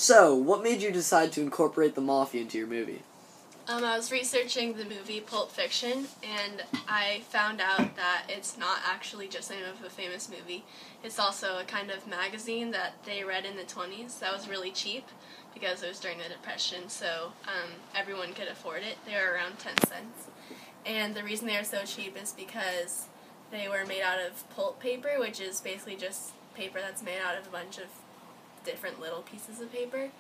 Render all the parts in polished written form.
So, what made you decide to incorporate the Mafia into your movie? I was researching the movie Pulp Fiction, and I found out that it's not actually just the name of a famous movie. It's also a kind of magazine that they read in the 20s that was really cheap because it was during the Depression, so everyone could afford it. They were around 10 cents. And the reason they were so cheap is because they were made out of pulp paper, which is basically just paper that's made out of a bunch of different little pieces of paper.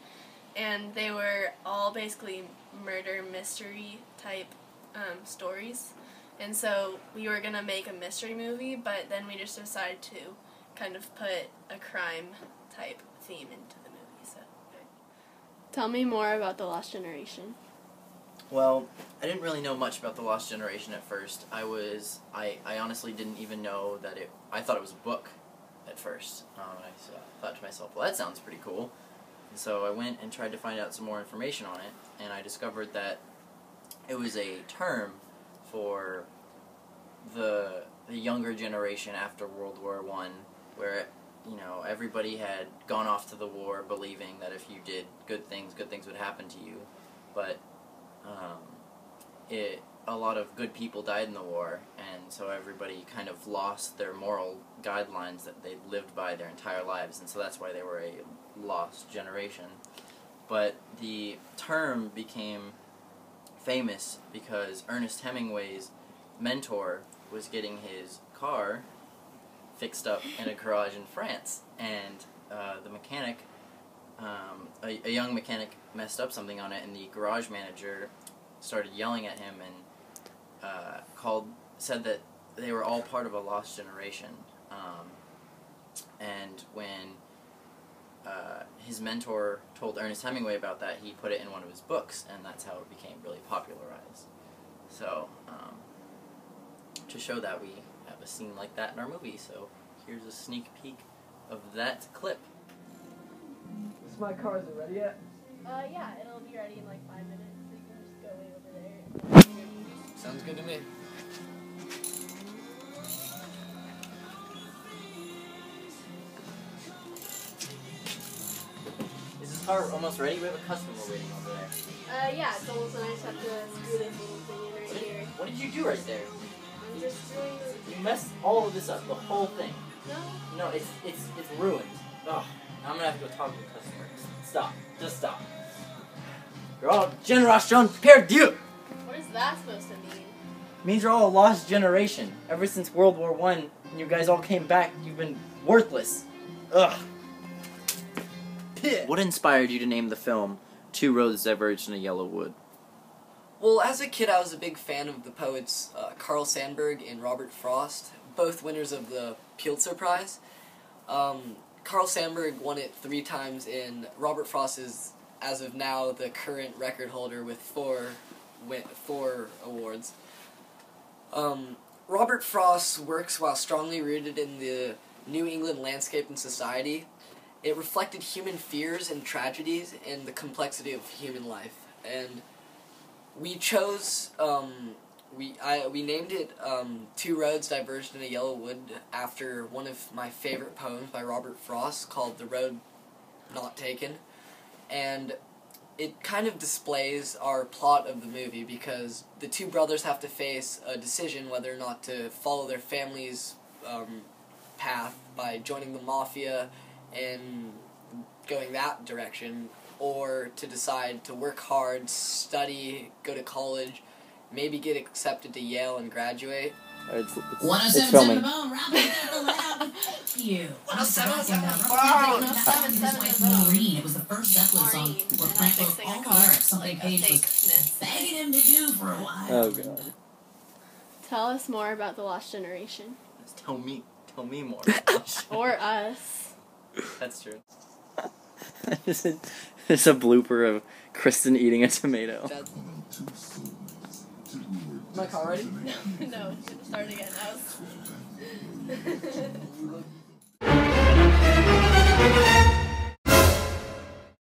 And they were all basically murder mystery type stories. And so we were going to make a mystery movie, but then we just decided to kind of put a crime type theme into the movie. So, tell me more about The Lost Generation. Well, I didn't really know much about The Lost Generation at first. I honestly didn't even know that I thought it was a book at first. I thought to myself, well, that sounds pretty cool. And so I went and tried to find out some more information on it, and I discovered that it was a term for the younger generation after World War I, where, everybody had gone off to the war believing that if you did good things would happen to you. But a lot of good people died in the war, and so everybody kind of lost their moral guidelines that they lived by their entire lives, and so that's why they were a lost generation. But the term became famous because Ernest Hemingway's mentor was getting his car fixed up in a garage in France, and the mechanic, a young mechanic, messed up something on it, and the garage manager started yelling at him and said that they were all part of a lost generation. And when his mentor told Ernest Hemingway about that, he put it in one of his books, and that's how it became really popularized. So, to show that, we have a scene like that in our movie, so here's a sneak peek of that clip. My car isn't ready yet? Yeah, it'll be ready in like 5 minutes, so you can just go way over there. Sounds good to me. Is this car almost ready? We have a customer waiting over there. Yeah, it's almost done. I just have to screw this little thing in right here. What did you do right there? I'm just doing... You messed all of this up, the whole thing. No? No, it's ruined. Ugh. I'm gonna have to go talk to the customer. Stop. Just stop. You're all generation perdu! What is that supposed to mean? It means you're all a lost generation. Ever since World War I, when you guys all came back, you've been worthless. Ugh. What inspired you to name the film Two Roads Diverged in a Yellow Wood? Well, as a kid, I was a big fan of the poets Carl Sandburg and Robert Frost, both winners of the Pulitzer Prize. Carl Sandburg won it 3 times, and Robert Frost is, as of now, the current record holder with 4 awards. Robert Frost's works, while strongly rooted in the New England landscape and society, it reflected human fears and tragedies and the complexity of human life. And we chose, we named it Two Roads Diverged in a Yellow Wood after one of my favorite poems by Robert Frost called The Road Not Taken. And it kind of displays our plot of the movie because the 2 brothers have to face a decision whether or not to follow their family's path by joining the mafia and going that direction, or to decide to work hard, study, go to college, maybe get accepted to Yale and graduate. It's filming. 107.7 It was the first Zeppelin song where Frank wrote all the lyrics, something Page was begging him to do for a while. Oh, God. Tell us more about The Lost Generation. Tell me more. Or us. That's true. This is a blooper of Kristen eating a tomato. My car ready? No, start again. That was...